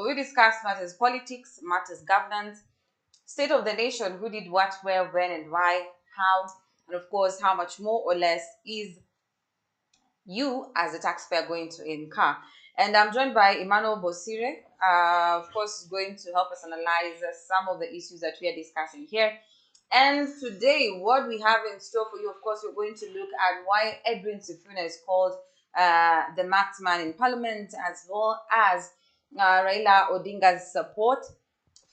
We discuss matters politics, matters governance, state of the nation, who did what, where, when, and why, how, and of course, how much more or less is you as a taxpayer going to incur. And I'm joined by Emmanuel Bosire, of course, going to help us analyze some of the issues that we are discussing here. And today, what we have in store for you, of course, we're going to look at why Edwin Sifuna is called the marksman in Parliament, as well as Raila Odinga's support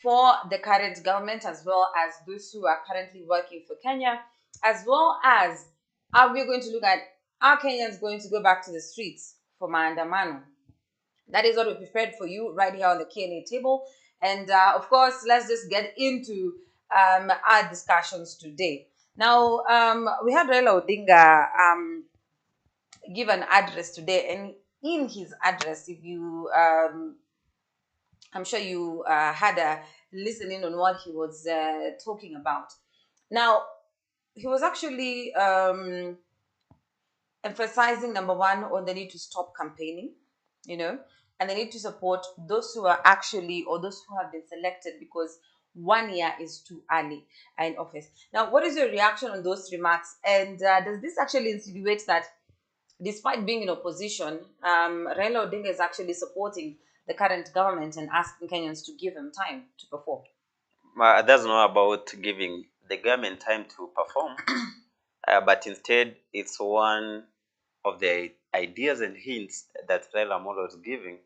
for the current government, as well as those who are currently working for Kenya, as well as we're going to look at, are Kenyans going to go back to the streets for maandamano? That is what we prepared for you right here on the Q&A table. And of course, let's just get into our discussions today. Now, we had Raila Odinga give an address today, and in his address, if you, I'm sure you had a listening on what he was talking about. Now, he was actually emphasizing, number one, on the need to stop campaigning, and they need to support those who are actually, or those who have been selected, because 1 year is too early in office. Now, what is your reaction on those remarks? And does this actually insinuate that despite being in opposition, Raila Odinga is actually supporting the current government and asking Kenyans to give him time to perform? That's not about giving the government time to perform, but instead it's one of the ideas and hints that Raila Amolo is giving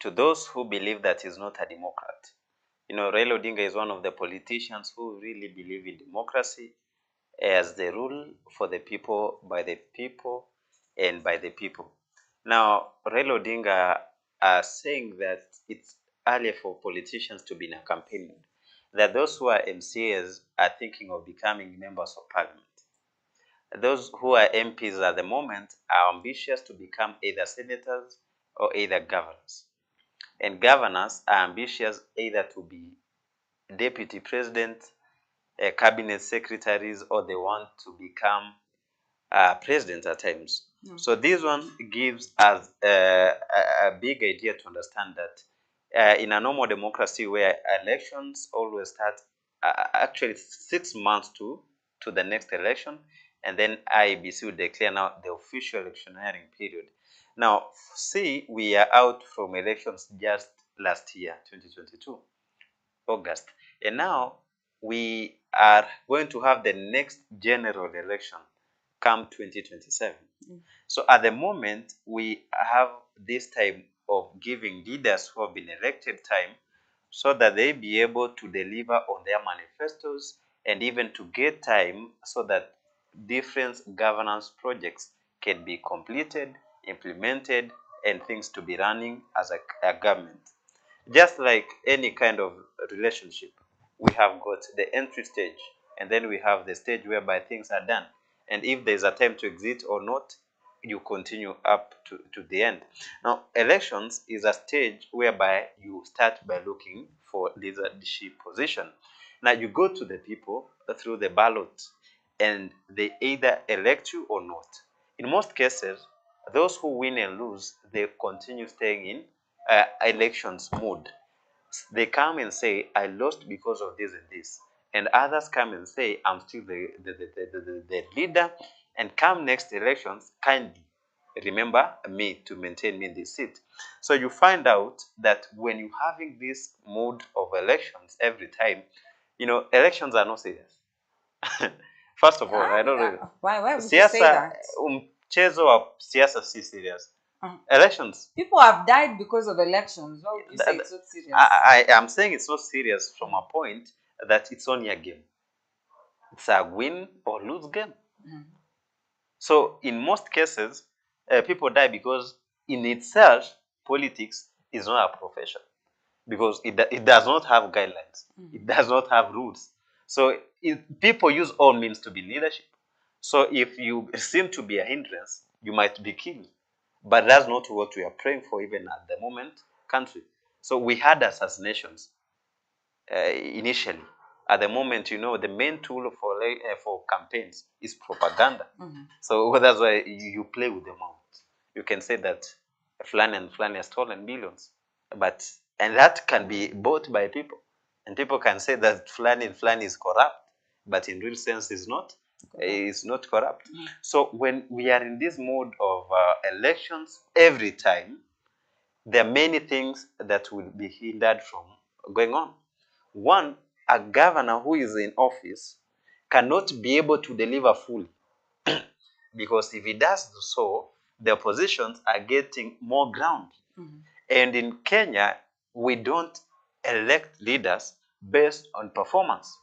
to those who believe that he's not a Democrat. Raila Odinga is one of the politicians who really believe in democracy as the rule for the people, by the people, and by the people. Now, Raila Odinga are saying that it's early for politicians to be in a campaign mode, that those who are MCAs are thinking of becoming members of parliament. Those who are MPs at the moment are ambitious to become either senators or either governors. And governors are ambitious either to be deputy president, cabinet secretaries, or they want to become president at times. So this one gives us a big idea to understand that in a normal democracy where elections always start actually 6 months to the next election, and then IEBC will declare now the official electioneering period. Now, see, we are out from elections just last year, 2022, August. And now we are going to have the next general election come 2027. So at the moment, we have this time of giving leaders who have been elected time so that they be able to deliver on their manifestos, and even to get time so that different governance projects can be completed, implemented, and things to be running as a government. Just like any kind of relationship, we have got the entry stage, and then we have the stage whereby things are done. And if there's a time to exit or not, you continue up to the end. Now, elections is a stage whereby you start by looking for leadership position. Now, you go to the people through the ballot, and they either elect you or not. In most cases, those who win and lose, they continue staying in elections mode. They come and say, I lost because of this and this. And others come and say, I'm still the leader. And come next elections, kindly remember me to maintain me in this seat. So you find out that when you're having this mode of elections every time, elections are not serious. First of all, I don't know. Why would you say that? Mchezo wa siasa si serious. Elections. People have died because of elections. Why would you say it's not serious? I am saying it's not serious from a point that it's only a game. It's a win or lose game. So in most cases, people die because in itself, politics is not a profession, because it does not have guidelines. It does not have rules. So people use all means to be leadership. So if you seem to be a hindrance, you might be killed. But that's not what we are praying for even at the moment, country. So we had assassinations initially. At the moment, the main tool for campaigns is propaganda. So that's why you play with the amount. You can say that Fulani and Fulani has stolen billions, but And that can be bought by people. And people can say that Fulani and Fulani is corrupt, but in real sense is not. It's not corrupt. So when we are in this mode of elections every time, there are many things that will be hindered from going on. One, a governor who is in office cannot be able to deliver fully because if he does so, the oppositions are getting more ground. And in Kenya, we don't elect leaders based on performance.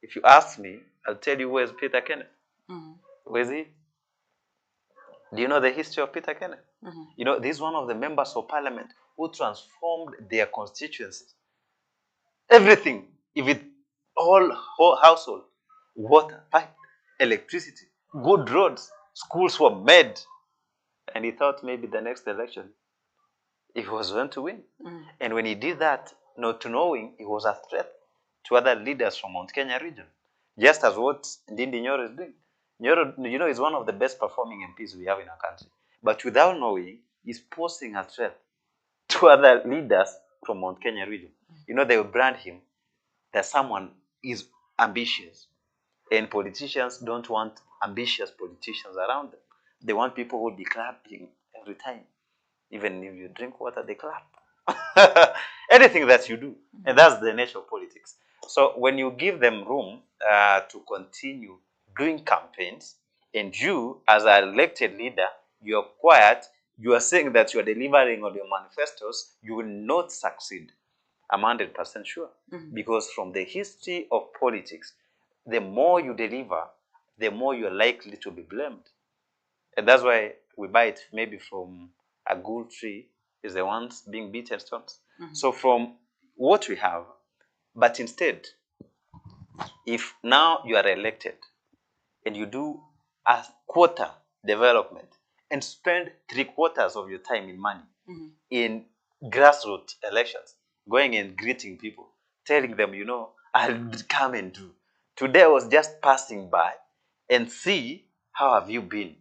If you ask me, I'll tell you where's Peter Kenneth. Where's he? Do you know the history of Peter Kenneth? You know, this is one of the members of parliament who transformed their constituencies. Everything, if it whole household, water, pipe, electricity, good roads, schools were made. And he thought maybe the next election he was going to win. And when he did that, not knowing he was a threat to other leaders from Mount Kenya region, just as what Ndindi Nyoro is doing. Nyoro, you know, is one of the best performing MPs we have in our country. But without knowing, he's posing a threat to other leaders from Mount Kenya region. You know, they will brand him that someone is ambitious. And politicians don't want ambitious politicians around them. They want people who will be clapping every time. Even if you drink water, they clap. Anything that you do. And that's the nature of politics. So when you give them room to continue doing campaigns, and you, as an elected leader, you're quiet, you are saying that you are delivering on your manifestos, you will not succeed. I'm 100% sure. Because from the history of politics, the more you deliver, the more you're likely to be blamed. And that's why we buy it maybe from a good tree is the ones being beaten stones. So from what we have, but instead, if now you are elected and you do a quarter development and spend 3/4 of your time in money in grassroots elections, going and greeting people, telling them, you know, I'll come and do. Today I was just passing by and see how have you been.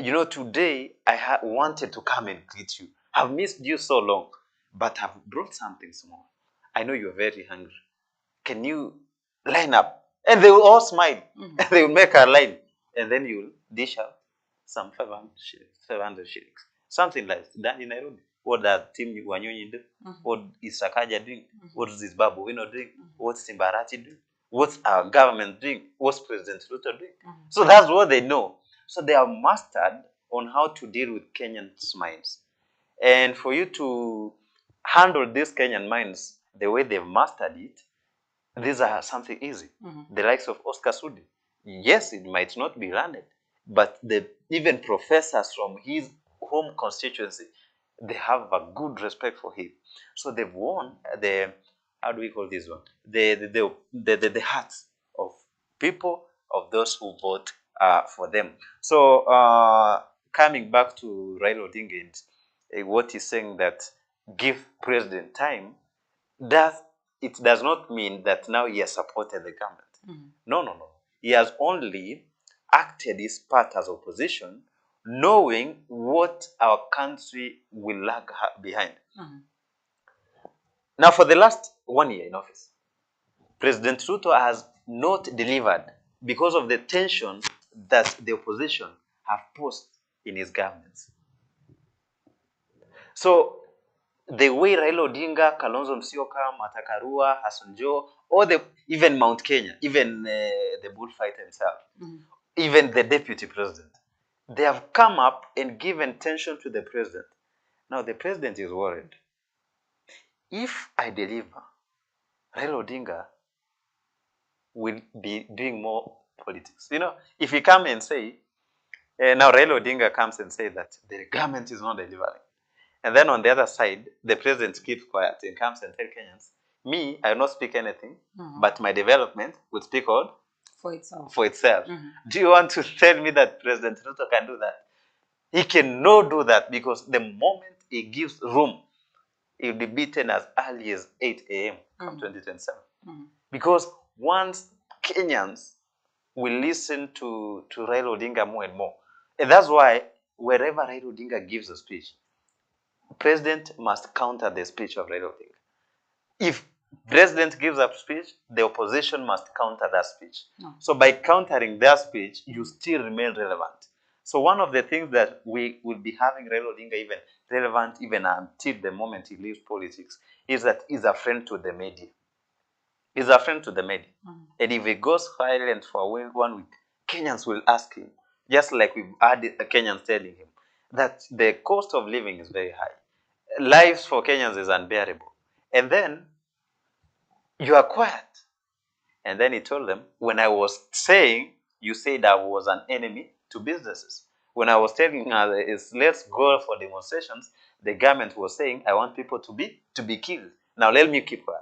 You know, today I wanted to come and greet you. I've missed you so long, but I've brought something small. I know you're very hungry. Can you line up? And they will all smile. And they will make a line. And then you'll dish out some 500 shillings, 500 shillings. Something like that in Nairobi. What does Tim Wanyonyi do? What is Sakaja doing? What is Babu Wino doing? What's Timbarati doing? What's our government doing? What's President Ruto doing? So that's what they know. So they are mastered on how to deal with Kenyans' minds. And for you to handle these Kenyan minds the way they've mastered it, these are something easy. The likes of Oscar Sudi. Yes, it might not be learned, but even professors from his home constituency, they have a good respect for him. So they've won the, how do we call this one? The hearts of people, of those who vote for them. So coming back to Raila Odinga and what he's saying that give president time, it does not mean that now he has supported the government. No. He has only acted his part as opposition, knowing what our country will lag behind. Now, for the last 1 year in office, President Ruto has not delivered because of the tension that the opposition have posed in his governments. So the way Raila Odinga, Kalonzo Musyoka, Martha Karua, Hassan Joho, or even Mount Kenya, even the bullfighter himself, even the deputy president, they have come up and given tension to the president. Now the president is worried. If I deliver, Raila Odinga will be doing more politics. You know, if he come and say, now Raila Odinga comes and say that the government is not delivering. And then on the other side, the president keeps quiet and comes and tells Kenyans, me, I will not speak anything, but my development will speak on For itself. for itself. Do you want to tell me that President Ruto can do that? He cannot do that because the moment he gives room, he will be beaten as early as 8 a.m. from 2027. Because once Kenyans will listen to Raila Odinga more and more. And that's why wherever Raila Odinga gives a speech, president must counter the speech of Raila Odinga. If president gives a speech, the opposition must counter that speech. No. So by countering their speech, you still remain relevant. So one of the things that we will be having Raila Odinga even relevant even until the moment he leaves politics is that he's a friend to the media. He's a friend to the media. And if he goes silent for 1 week, Kenyans will ask him, just like we've had the Kenyans telling him, that the cost of living is very high. Lives for Kenyans is unbearable. And then you are quiet. And then he told them, when I was saying, you said I was an enemy to businesses. When I was telling let's go for demonstrations, the government was saying, I want people to be killed. Now let me keep quiet.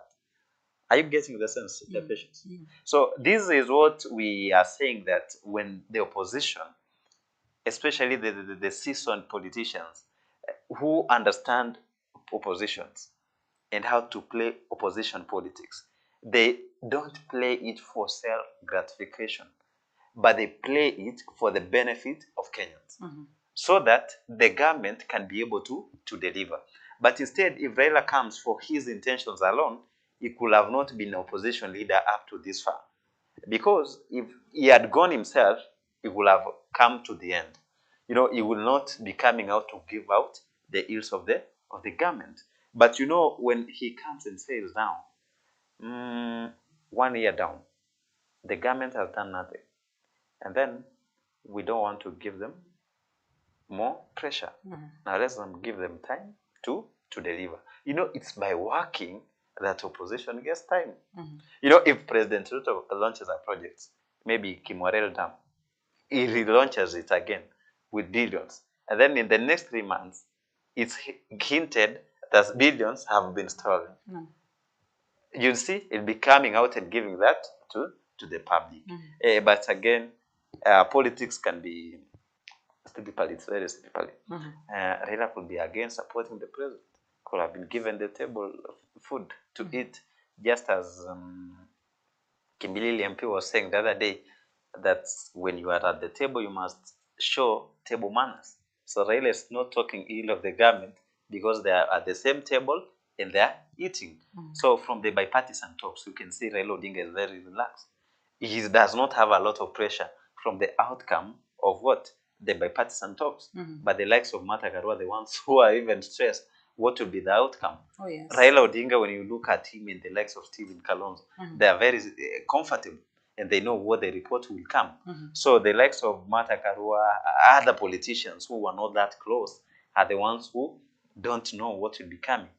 Are you getting the sense, the patience? So this is what we are saying, that when the opposition, especially the seasoned politicians who understand oppositions and how to play opposition politics, they don't play it for self-gratification, but they play it for the benefit of Kenyans, so that the government can be able to deliver. But instead, if Raila comes for his intentions alone, he could have not been an opposition leader up to this far. Because if he had gone himself, he would have come to the end. You know, he will not be coming out to give out the ills of the government. But you know, when he comes and says now, 1 year down, the government has done nothing. And then we don't want to give them more pressure. Now let's give them time to deliver. You know, it's by working that opposition gets time. You know, if President Ruto launches a project, maybe Kimwarel Dam, he relaunches it again with billions. And then in the next 3 months, it's hinted that billions have been stolen. You'll see it be coming out and giving that to the public. But again, politics can be stupid. It's very stupid. Raila could be again supporting the president. Could have been given the table of food to eat, just as Kimbilili MP was saying the other day, that when you are at the table, you must show table manners. So Raila is not talking ill of the government because they are at the same table and they are eating. So from the bipartisan talks, you can see Raila Odinga is very relaxed. He does not have a lot of pressure from the outcome of what? The bipartisan talks. But the likes of Martha Karua are the ones who are even stressed. What will be the outcome? Oh, yes. Raila Odinga, when you look at him and the likes of Stephen Kalonzo, they are very comfortable and they know what the report will come. So the likes of Martha Karua, other politicians who are not that close, are the ones who don't know what will be coming.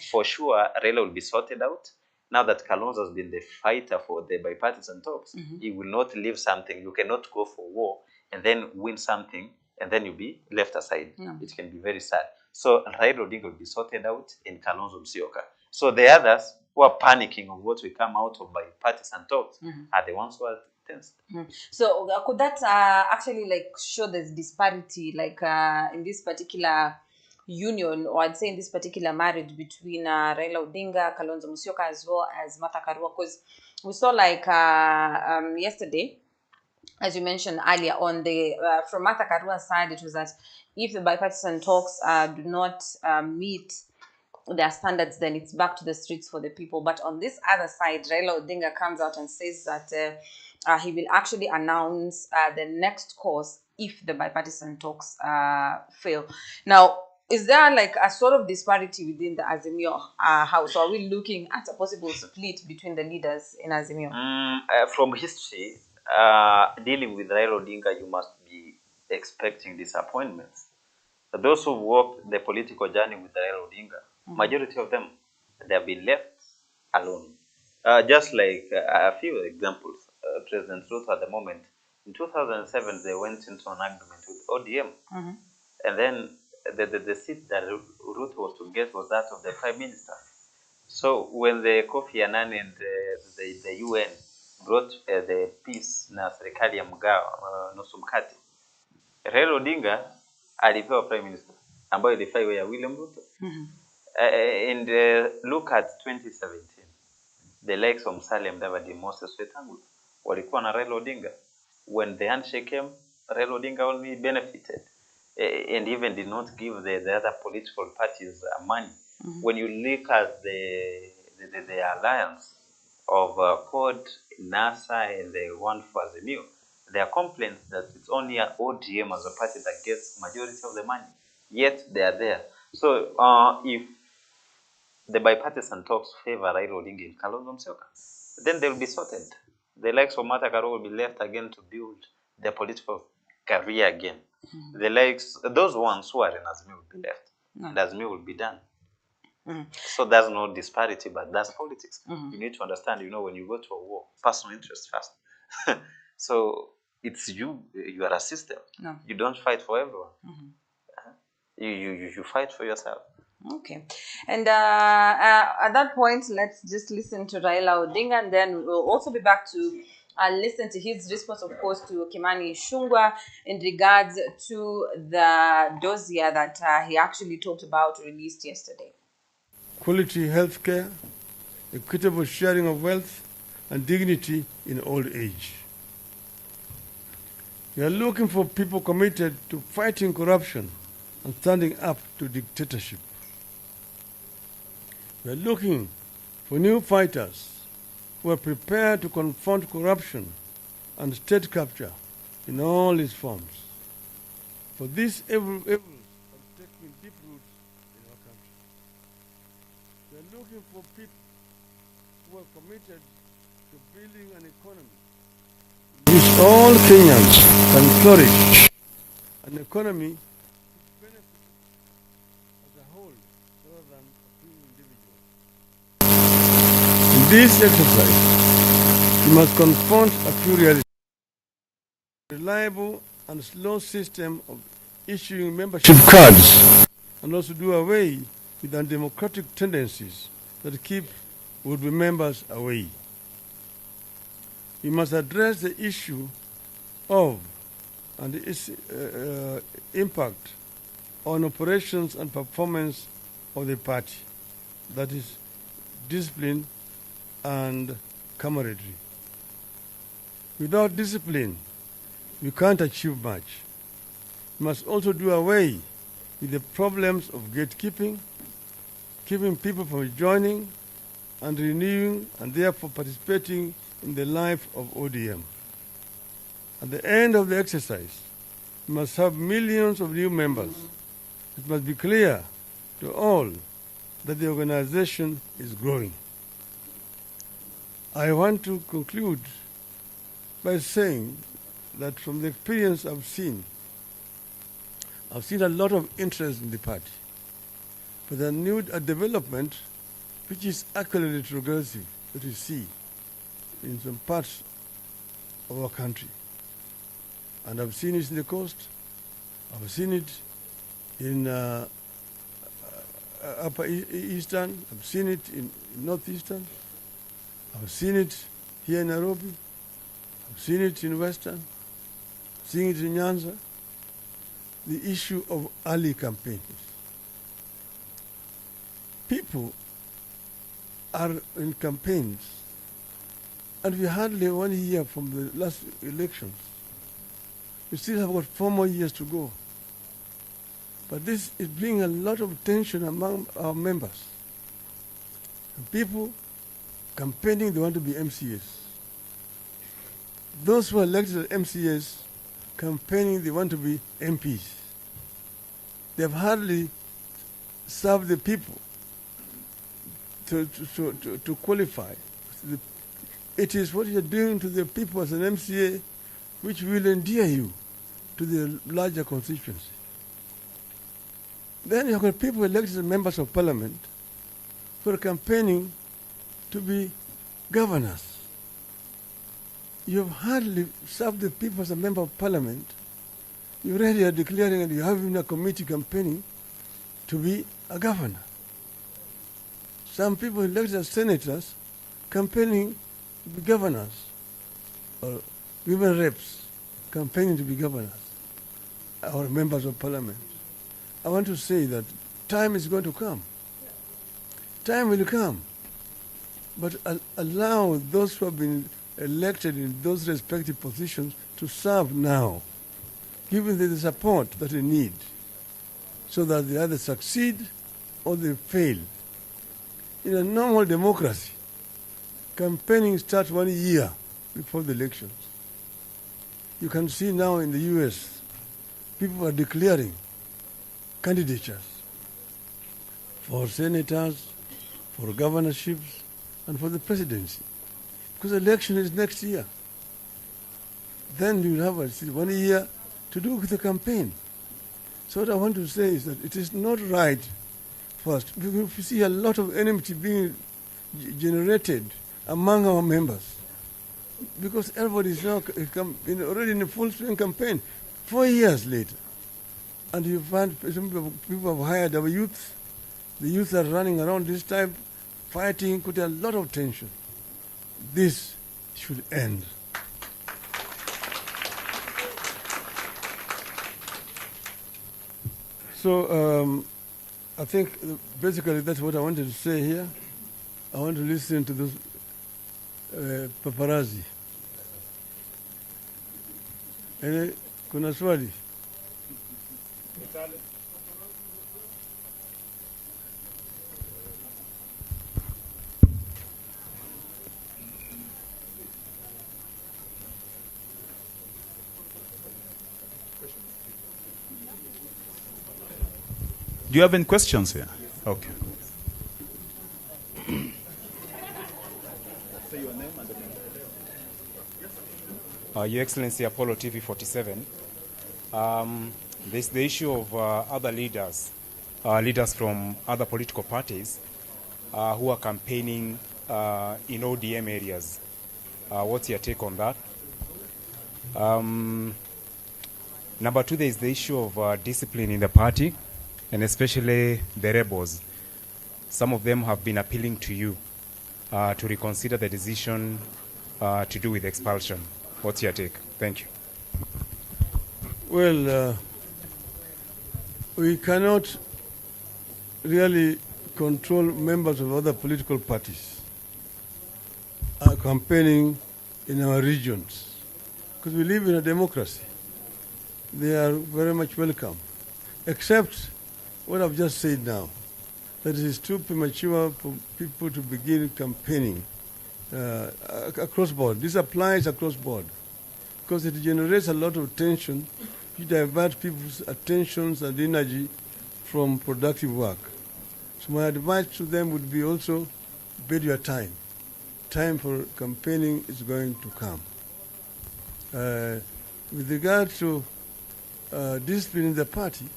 For sure, Raila will be sorted out. Now that Kalonzo has been the fighter for the bipartisan talks, he will not leave something. You cannot go for war and then win something and then you'll be left aside. It can be very sad. So Raila Odinga will be sorted out in Kalonzo Musyoka. So the others who are panicking of what will come out of bipartisan talks are the ones who are tense. So could that actually like show the disparity, like in this particular union, or I'd say in this particular marriage between Raila Odinga, Kalonzo Musyoka, as well as Martha Karua? Because we saw like yesterday, as you mentioned earlier on, the from Martha Karua's side, it was that if the bipartisan talks do not meet their standards, then it's back to the streets for the people. But on this other side, Raila Odinga comes out and says that he will actually announce the next course if the bipartisan talks fail. Now, is there like a sort of disparity within the Azimio house? Or are we looking at a possible split between the leaders in Azimio? From history, dealing with Raila Odinga, you must be expecting disappointments. Those who walked the political journey with Raila Odinga, majority of them, they have been left alone. Just like a few examples, President Ruto at the moment, in 2007, they went into an agreement with ODM. And then the seat that Ruto was to get was that of the Prime Minister. So when the Kofi Annan and the UN brought the peace na serikali ya mgao nusu mkate, Raila Odinga alipewa Prime Minister ambayo ilifaa iwe ya William Ruto. And look at 2017, the likes of Musalia Mudavadi, Moses Wetangula walikuwa na Raila Odinga. When the handshake came, Raila Odinga only benefited. and even did not give the other political parties money. When you look at the alliance of CORD, NASA, and the one for Azimio, there are complaints that it's only ODM as a party that gets majority of the money, yet they are there. So if the bipartisan talks favor Raila Odinga in Kalonzo Musyoka, then they'll be sorted. The likes of Martha Karua will be left again to build their political career again. The likes, those ones who are in Azimio will be left, and Azimio will be done. So there's no disparity, but that's politics. You need to understand, when you go to a war, personal interest first. So it's you are a system. No. You don't fight for everyone. You fight for yourself. Okay. And at that point, let's just listen to Raila Odinga, and then we'll also be back to listen to his response, of course, to Kimani Ichung'wah in regards to the dossier that he actually talked about, released yesterday. Quality health care, equitable sharing of wealth, and dignity in old age. We are looking for people committed to fighting corruption and standing up to dictatorship. We are looking for new fighters who are prepared to confront corruption and state capture in all its forms. For this evil are taking deep roots in our country. We are looking for people who are committed to building an economy in which all Kenyans can flourish, an economy which benefits as a whole rather than a few individuals. In this exercise, we must confront a few realities. Reliable and slow system of issuing membership cards, and also do away with undemocratic tendencies that keep would-be members away. We must address the issue of and its impact on operations and performance of the party, that is, discipline and camaraderie. Without discipline, we can't achieve much. We must also do away with the problems of gatekeeping, keeping people from joining and renewing and therefore participating in the life of ODM. At the end of the exercise, we must have millions of new members. It must be clear to all that the organization is growing. I want to conclude by saying that from the experience I've seen a lot of interest in the party. But a new development which is actually retrogressive that we see in some parts of our country. And I've seen it in the coast, I've seen it in upper eastern, I've seen it in northeastern, I've seen it here in Nairobi, I've seen it in western, I've seen it in Nyanza. The issue of early campaigns. People are in campaigns, and we hardly 1 year from the last elections. We still have got 4 more years to go. But this is bringing a lot of tension among our members. And people campaigning, they want to be MCAs. Those who are elected as MCAs campaigning, they want to be MPs. They have hardly served the people to qualify. It is what you're doing to the people as an MCA which will endear you to the larger constituency. Then you have got people elected as members of parliament who are campaigning to be governors. You have hardly served the people as a member of parliament. You already are declaring, and you have even a committee campaigning to be a governor. Some people elected as senators campaigning to be governors, or women reps campaigning to be governors, or members of parliament. I want to say that time is going to come. Time will come. But allow those who have been elected in those respective positions to serve now. giving them the support that they need so that they either succeed or they fail. In a normal democracy, campaigning starts 1 year before the elections. You can see now in the US, people are declaring candidatures for senators, for governorships, and for the presidency. Because the election is next year. Then you have 1 year to do with the campaign. So what I want to say is that it is not right for us. We see a lot of enmity being generated among our members because everybody is now already in a full swing campaign 4 years later. And you find some people have hired our youth. The youth are running around this time, fighting, put a lot of tension. This should end. So I think basically that's what I wanted to say here. I want to listen to those paparazzi. Kuna swali? Do you have any questions here? Okay. Your Excellency, Apollo TV 47. There's the issue of other leaders, leaders from other political parties who are campaigning in ODM areas. What's your take on that? Number two, there's the issue of discipline in the party, and especially the rebels. Some of them have been appealing to you to reconsider the decision to do with expulsion. What's your take? Thank you. Well, we cannot really control members of other political parties campaigning in our regions because we live in a democracy. They are very much welcome, except what I've just said now, that it is too premature for people to begin campaigning across board. This applies across board because it generates a lot of tension. It diverts people's attentions and energy from productive work. So my advice to them would be also bid your time. Time for campaigning is going to come. With regard to discipline in the party,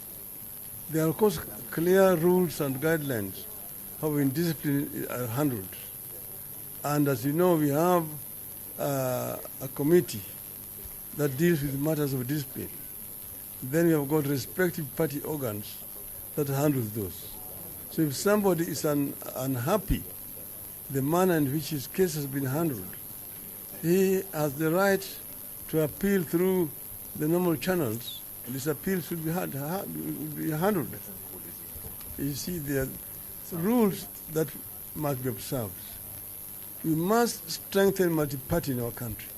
there are, of course, clear rules and guidelines how discipline are handled. And as you know, we have a committee that deals with matters of discipline. Then we have got respective party organs that handle those. So if somebody is unhappy, the manner in which his case has been handled, he has the right to appeal through the normal channels. This appeal should be handled. You see, there are rules that must be observed. We must strengthen multi-party in our country.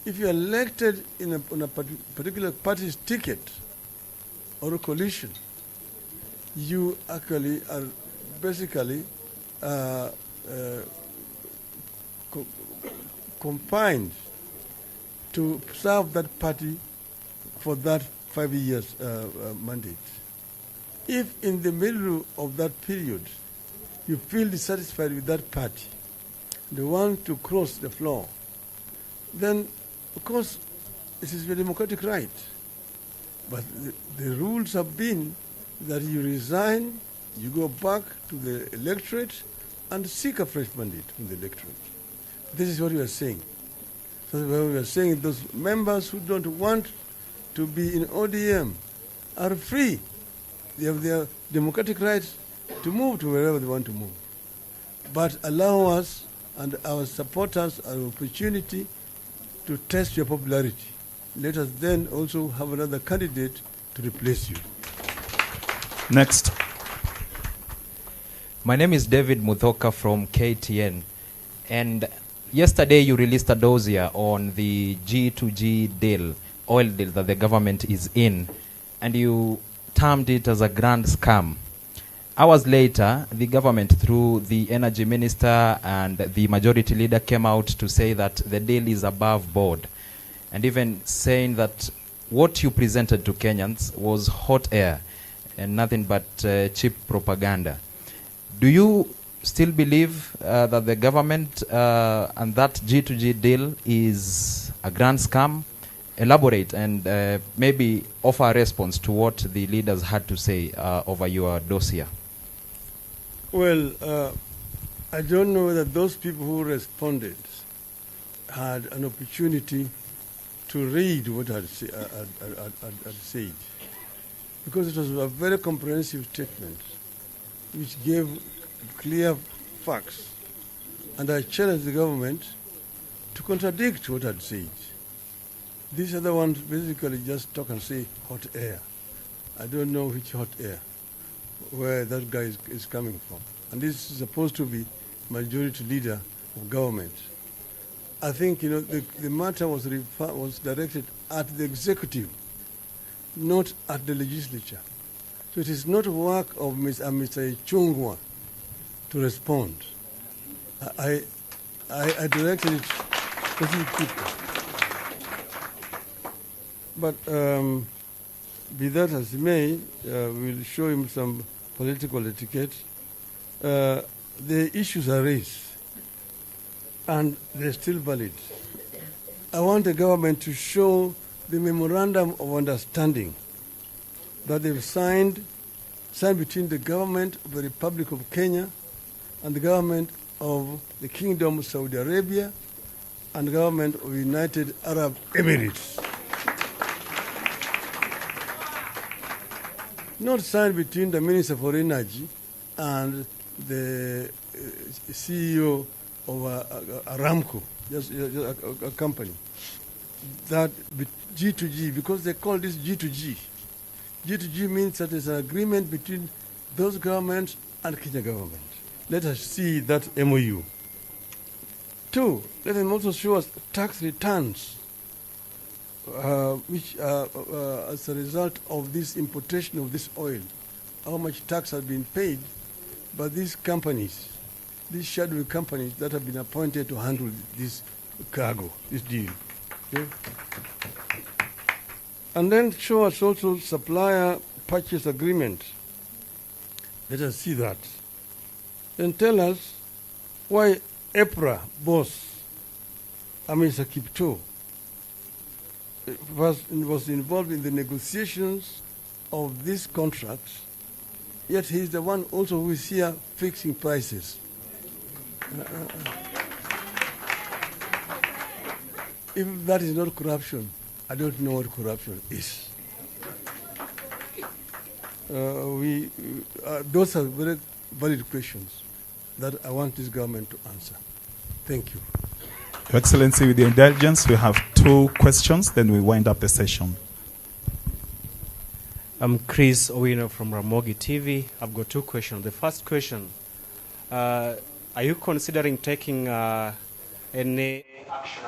If you are elected on a particular party's ticket or a coalition, you actually are basically confined to serve that party for that 5 years mandate. If in the middle of that period you feel dissatisfied with that party, they want to cross the floor, then of course it is a democratic right. But the rules have been that you resign, you go back to the electorate and seek a fresh mandate from the electorate. This is what we are saying. So we are saying those members who don't want to be in ODM are free. They have their democratic rights to move to wherever they want to move. But allow us and our supporters an opportunity to test your popularity. Let us then also have another candidate to replace you. Next. My name is David Muthoka from KTN. And yesterday you released a dossier on the G2G deal oil deal that the government is in, and you termed it as a grand scam. Hours later, the government, through the energy minister and the majority leader, came out to say that the deal is above board, and even saying that what you presented to Kenyans was hot air and nothing but cheap propaganda. Do you still believe that the government and that G2G deal is a grand scam? Elaborate and maybe offer a response to what the leaders had to say over your dossier. Well, I don't know that those people who responded had an opportunity to read what I had said, because it was a very comprehensive statement which gave clear facts, and I challenged the government to contradict what I'd said. These other ones basically just talk and say hot air. I don't know which hot air, where that guy is coming from. And this is supposed to be majority leader of government. I think, the matter was directed at the executive, not at the legislature. So it is not work of Mr. Chungwa to respond. I directed it to the people. But be that as it may, we'll show him some political etiquette. The issues are raised, and they're still valid. I want the government to show the memorandum of understanding that they've signed between the government of the Republic of Kenya and the government of the Kingdom of Saudi Arabia and the government of the United Arab Emirates. Not signed between the Minister for Energy and the CEO of Aramco, just a company. That G2G, because they call this G2G. G2G means that it's an agreement between those governments and Kenya government. Let us see that MOU. 2, let them also show us tax returns, which as a result of this importation of this oil, how much tax has been paid by these companies, these shadow companies that have been appointed to handle this cargo, this deal. Okay? And then show us also supplier purchase agreement. Let us see that. Then tell us why EPRA boss, Mr. Kipto, was involved in the negotiations of these contracts, yet he's the one also who is here fixing prices. If that is not corruption, I don't know what corruption is. Those are very valid questions that I want this government to answer. Thank you. Your Excellency, with your indulgence, we have 2 questions, then we wind up the session. I'm Chris Owino from Ramogi TV. I've got 2 questions. The first question, are you considering taking any action?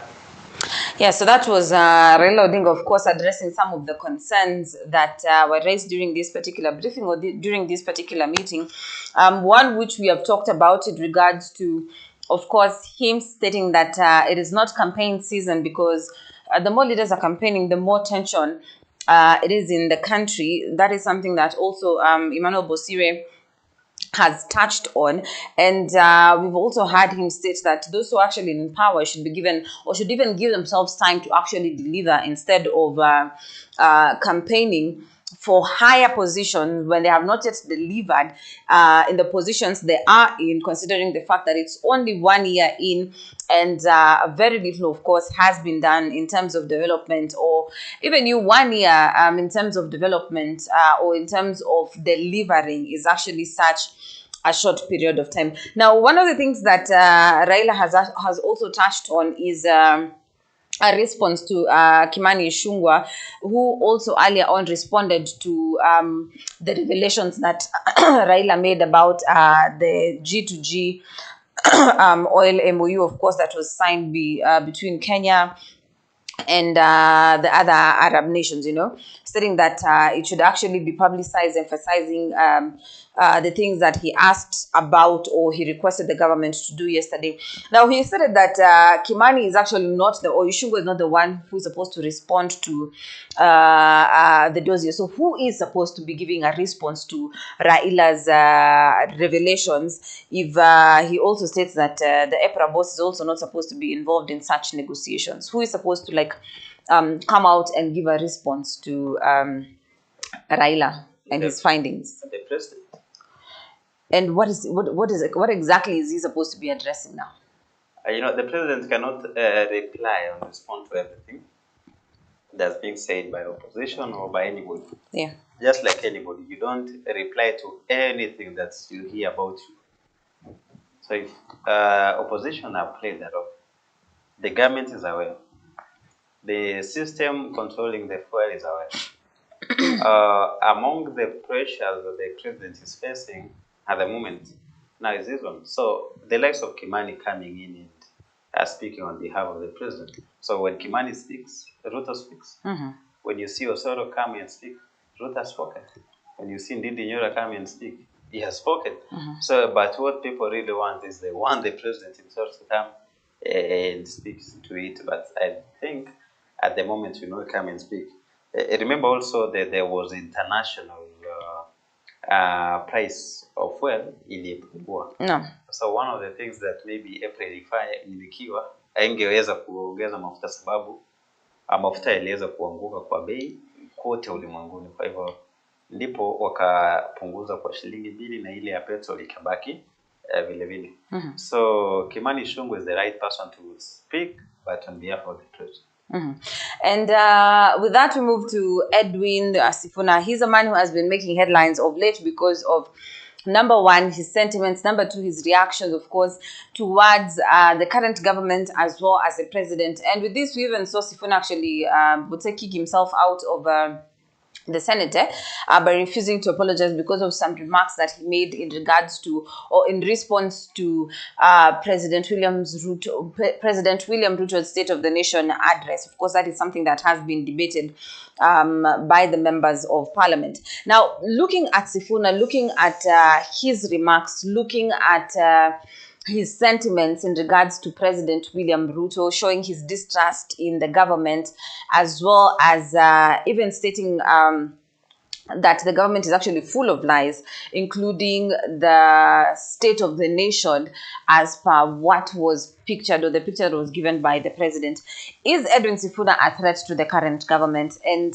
Yeah, so that was Raila Odinga, of course, addressing some of the concerns that were raised during this particular briefing or during this particular meeting. One which we have talked about in regards to, of course, him stating that it is not campaign season because the more leaders are campaigning, the more tension it is in the country. That is something that also Emmanuel Bosire has touched on, and we've also had him state that those who are actually in power should be given, or should even give themselves time to actually deliver instead of campaigning for higher positions when they have not yet delivered in the positions they are in, considering the fact that it's only 1 year in and very little, of course, has been done in terms of development, or even 1 year in terms of development or in terms of delivering is actually such a short period of time. Now, one of the things that Raila has also touched on is a response to Kimani Ichung'wah, who also earlier on responded to the revelations that Raila made about the G2G oil MOU, of course, that was signed between Kenya and the other Arab nations, stating that it should actually be publicized, emphasizing the things that he asked about or he requested the government to do yesterday. Now, he said that Kimani is actually not or Ishungo is not the one who's supposed to respond to the dossier. So who is supposed to be giving a response to Raila's revelations if he also states that the EPRA boss is also not supposed to be involved in such negotiations? Who is supposed to come out and give a response to Raila and his findings? The president. And what exactly is he supposed to be addressing now? The president cannot reply or respond to everything that's being said by opposition or by anybody. Yeah. Just like anybody, you don't reply to anything that you hear about you. So if opposition have played that role, the government is aware. The system controlling the fuel is aware. Among the pressures that the president is facing at the moment, now is this one. So the likes of Kimani coming in and speaking on behalf of the president. So when Kimani speaks, Ruto speaks. Mm-hmm. When you see Osoro come and speak, Ruto has spoken. When you see Ndindi Nyora come and speak, he has spoken. Mm-hmm. So, but what people really want is they want the president himself to come and speak to it. But I think at the moment, come and speak. Remember also that there was international price of fuel ilipungua. No. So one of the things that maybe April ilikiwa haingeweza kuongeza mafuta sababu mafuta yaliweza kuanguka kwa bei kote ulimwenguni. Kwa hivyo ndipo wakapunguza kwa shilingi 2 na ile ya petrol ikabaki vile vile. Mm-hmm. So Kimani Ichung'wah is the right person to speak, but on behalf of the president. Mm-hmm. And with that, we move to Edwin Sifuna. He's a man who has been making headlines of late because of, number one, his sentiments, number two, his reactions, of course, towards the current government as well as the president. And with this, we even saw Sifuna actually would say kick himself out of the Senate by refusing to apologize because of some remarks that he made in regards to or in response to President William Ruto's State of the Nation address. Of course, that is something that has been debated by the members of Parliament. Now, looking at Sifuna, looking at his remarks, looking at his sentiments in regards to President William Ruto, showing his distrust in the government, as well as even stating that the government is actually full of lies, including the state of the nation as per what was pictured or the picture that was given by the president. Is Edwin Sifuna a threat to the current government? And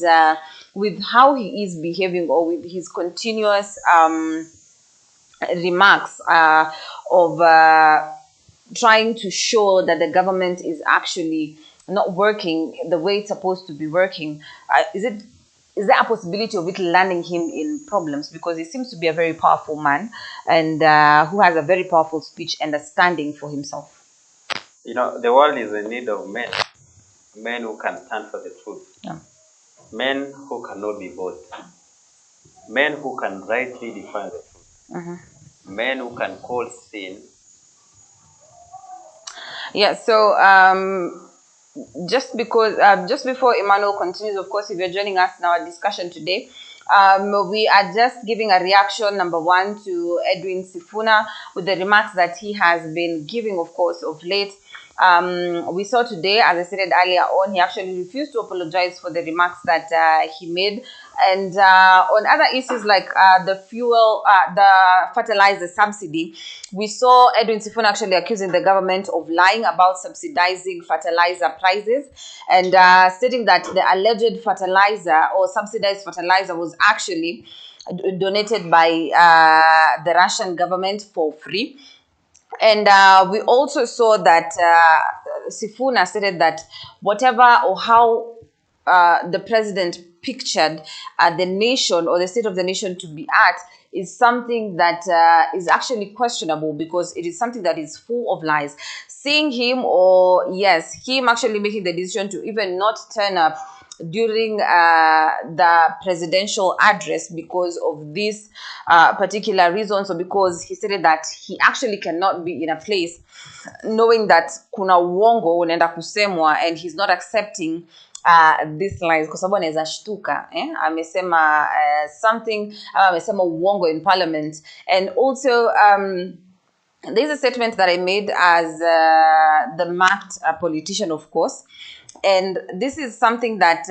with how he is behaving or with his continuous remarks of trying to show that the government is actually not working the way it's supposed to be working, is there a possibility of it landing him in problems? Because he seems to be a very powerful man and who has a very powerful speech and a standing for himself. The world is in need of men who can stand for the truth, men who cannot be bought, men who can rightly define the truth, men who can call sin. Yeah, so just before Emmanuel continues, of course, if you're joining us in our discussion today, we are just giving a reaction, number one, to Edwin Sifuna with the remarks that he has been giving, of course, of late. We saw today, as I stated earlier on, he actually refused to apologize for the remarks that he made. And on other issues like the fuel, the fertilizer subsidy, we saw Edwin Sifuna actually accusing the government of lying about subsidizing fertilizer prices and stating that the alleged fertilizer or subsidized fertilizer was actually donated by the Russian government for free. And we also saw that Sifuna stated that whatever or how the president pictured the nation or the state of the nation to be at is something that is actually questionable because it is something that is full of lies. Seeing him, or yes, him actually making the decision to even not turn up during the presidential address because of this particular reason. So because he stated that he actually cannot be in a place knowing that kuna uongo unaenda kusemwa and he's not accepting this lines kwa sababu anaweza shtuka amesema something amesema uongo in parliament. And also there's a statement that I made as the marked politician, of course, and this is something that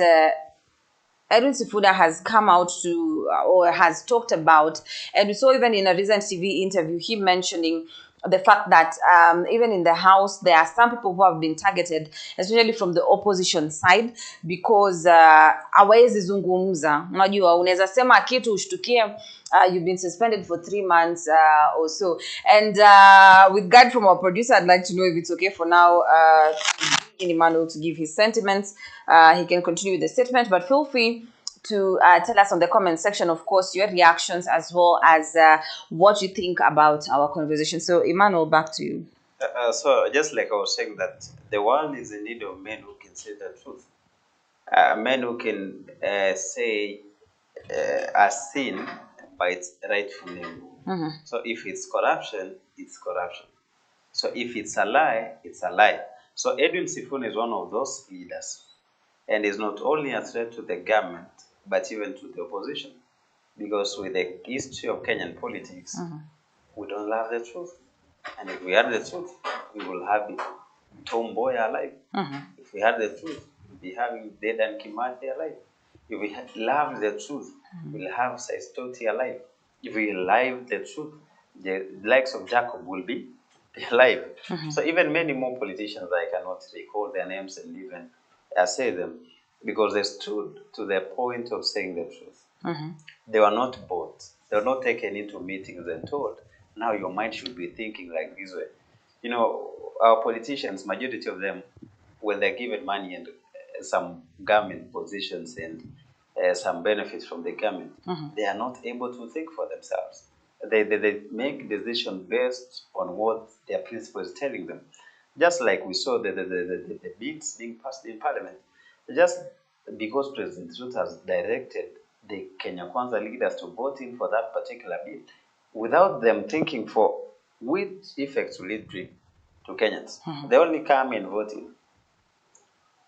Edwin Sifuna has come out to or has talked about, and we saw even in a recent TV interview him mentioning the fact that even in the House there are some people who have been targeted, especially from the opposition side, because hawezi zungumza. Unajua unaweza sema kitu ushtukie you've been suspended for 3 months or so. And with guide from our producer, I'd like to know if it's okay for now Emmanuel to give his sentiments. He can continue with the statement, but feel free to tell us on the comment section, of course, your reactions as well as what you think about our conversation. So, Emmanuel, back to you. So, just like I was saying, that the world is in need of men who can say the truth. Men who can say a sin by its rightful name. So, if it's corruption, it's corruption. So, if it's a lie, it's a lie. So, Edwin Sifuna is one of those leaders, and is not only a threat to the government, but even to the opposition. Because with the history of Kenyan politics, we don't love the truth. And if we had the truth, we will have it Tomboy alive. If we had the truth, we'll be having Dedan Kimathi alive. If we had loved the truth, we'll have Saistoti alive. If we live the truth, the likes of Jacob will be alive. So even many more politicians, I cannot recall their names and even say them, because they stood to the point of saying the truth. They were not bought. They were not taken into meetings and told, now your mind should be thinking like this way. You know, our politicians, majority of them, when they're given money and some government positions and some benefits from the government, they are not able to think for themselves. They make decisions based on what their principal is telling them. Just like we saw the bills being passed in parliament, just because President Ruto has directed the Kenya Kwanza leaders to vote in for that particular bill, without them thinking for which effects will it bring to Kenyans. They only come and vote in.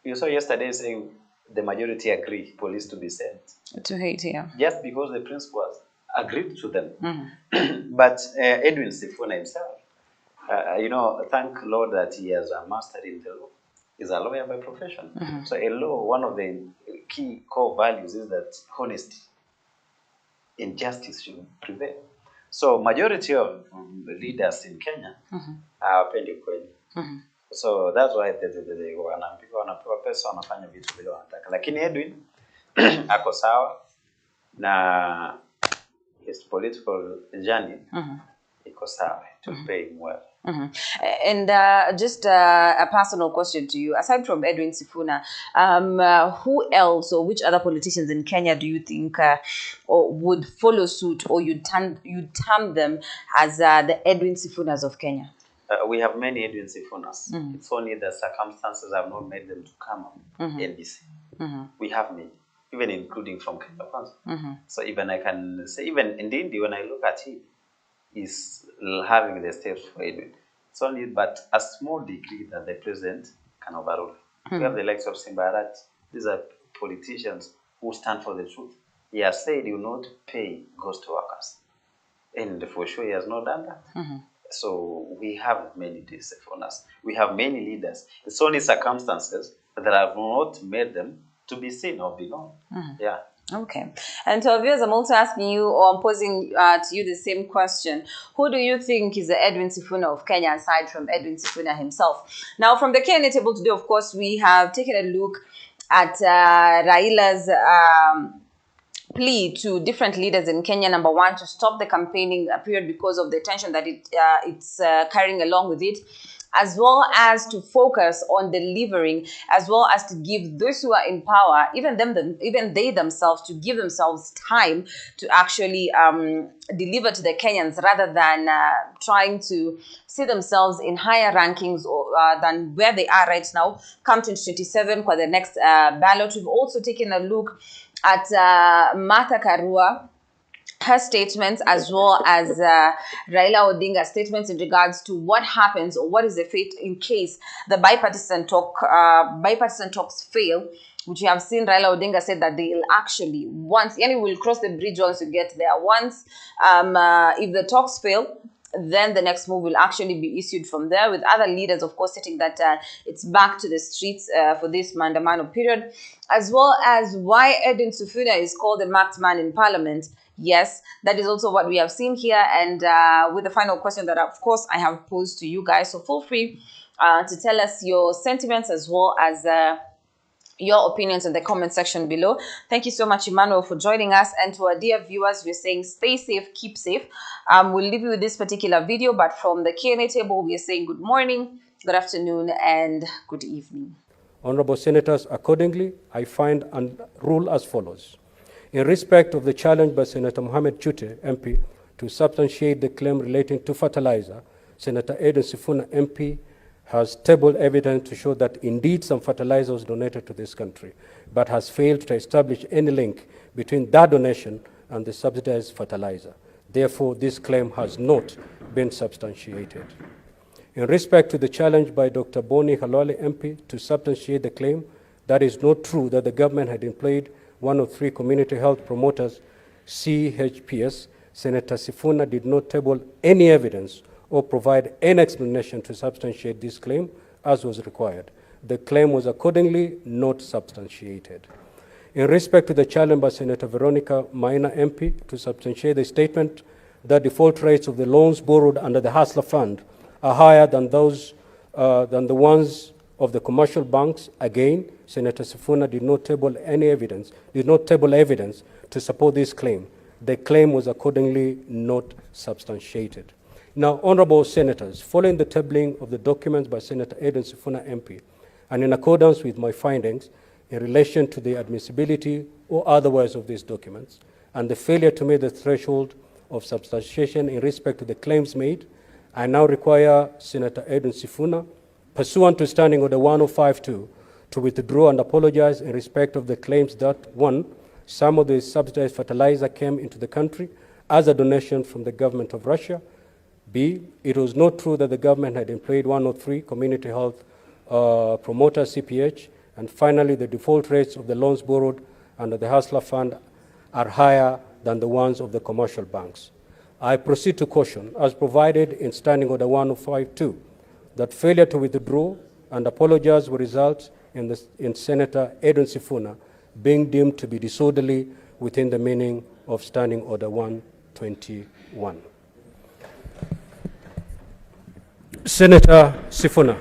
You saw yesterday saying the majority agree police to be sent to Haiti, yeah. Just because the principals agreed to them. But Edwin Sifuna himself, thank Lord that he has a master in the law. He's a lawyer by profession. So a law, one of the key core values is that honesty and justice should prevail. So majority of leaders in Kenya are hawapendi kweli. So that's why wanapewa pesa wanafanya vitu vile wanataka. Lakini Edwin ako sawa na his political journey iko sawa to pay him well. And just a personal question to you. Aside from Edwin Sifuna, who else or which other politicians in Kenya do you think or would follow suit, or you'd term them as the Edwin Sifunas of Kenya? We have many Edwin Sifunas. It's only the circumstances have not made them to come up and be seen. We have many, even including from Kenya Kwanza. So even I can say, even indeed, when I look at him, is having the steps for Edwin. It's only but a small degree that the president can overrule. We have the likes of Simbarat. These are politicians who stand for the truth. He has said he will not pay ghost workers. And for sure he has not done that. So we have many deceitfulness. We have many leaders. It's only circumstances that have not made them to be seen or be known. Yeah. Okay. And to our viewers, I'm also asking you, or I'm posing to you the same question. Who do you think is the Edwin Sifuna of Kenya, aside from Edwin Sifuna himself? Now, from the Kenya table today, of course, we have taken a look at Raila's plea to different leaders in Kenya. Number one, to stop the campaigning period because of the tension that it's carrying along with it. as well as to focus on delivering, as well as to give those who are in power, even they themselves, to give themselves time to actually deliver to the Kenyans, rather than trying to see themselves in higher rankings than where they are right now come 2027 for the next ballot. We've also taken a look at Martha Karua, her statements, as well as Raila Odinga's statements in regards to what happens, or what is the fate in case the bipartisan talks fail, which you have seen Raila Odinga said that they'll actually, once, yani we'll cross the bridge once we get there. Once, if the talks fail, then the next move will actually be issued from there, with other leaders, of course, stating that it's back to the streets for this Mandamano period, as well as why Edwin Sifuna is called the marked man in parliament. Yes, that is also what we have seen here, and with the final question that, of course, I have posed to you guys. So feel free to tell us your sentiments, as well as your opinions in the comment section below. Thank you so much, Emmanuel, for joining us. And to our dear viewers, we're saying stay safe, keep safe. We'll leave you with this particular video, but from the Q&A table, we are saying good morning, good afternoon, and good evening. Honorable Senators, accordingly, I find and rule as follows. In respect of the challenge by Senator Mohamed Chute, MP, to substantiate the claim relating to fertilizer, Senator Edwin Sifuna, MP, has tabled evidence to show that indeed some fertilizer was donated to this country, but has failed to establish any link between that donation and the subsidized fertilizer. Therefore, this claim has not been substantiated. In respect to the challenge by Dr. Boni Halwale, MP, to substantiate the claim that it is not true that the government had employed one of 3 community health promoters, CHPS, Senator Sifuna did not table any evidence or provide any explanation to substantiate this claim as was required. The claim was accordingly not substantiated. In respect to the challenge by Senator Veronica Maina, MP, to substantiate the statement that default rates of the loans borrowed under the Hustler Fund are higher than the ones of the commercial banks, again, Senator Sifuna did not table evidence to support this claim. The claim was accordingly not substantiated. Now, honorable senators, following the tabling of the documents by Senator Edwin Sifuna, MP, and in accordance with my findings in relation to the admissibility or otherwise of these documents, and the failure to meet the threshold of substantiation in respect to the claims made, I now require Senator Edwin Sifuna, pursuant to Standing Order 1052, to withdraw and apologize in respect of the claims that, 1, some of the subsidized fertilizer came into the country as a donation from the government of Russia. B, it was not true that the government had employed 103 community health promoters, CPH. And finally, the default rates of the loans borrowed under the Hustler Fund are higher than the ones of the commercial banks. I proceed to caution, as provided in Standing Order 1052, that failure to withdraw and apologize will result in Senator Edwin Sifuna being deemed to be disorderly within the meaning of Standing Order 121. Senator Sifuna.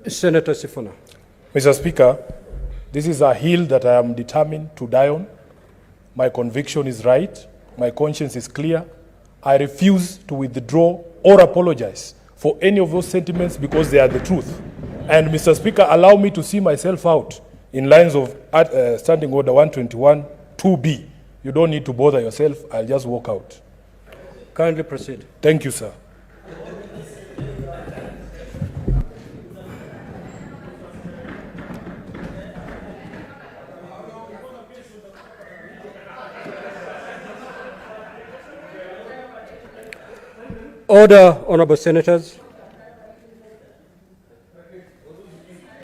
Senator Sifuna. Mr. Speaker, this is a hill that I am determined to die on. My conviction is right. My conscience is clear. I refuse to withdraw or apologize for any of those sentiments because they are the truth. And Mr. Speaker, allow me to see myself out in lines of Standing Order 121 2B. You don't need to bother yourself. I'll just walk out. Kindly proceed. Thank you, sir. Order, honorable senators.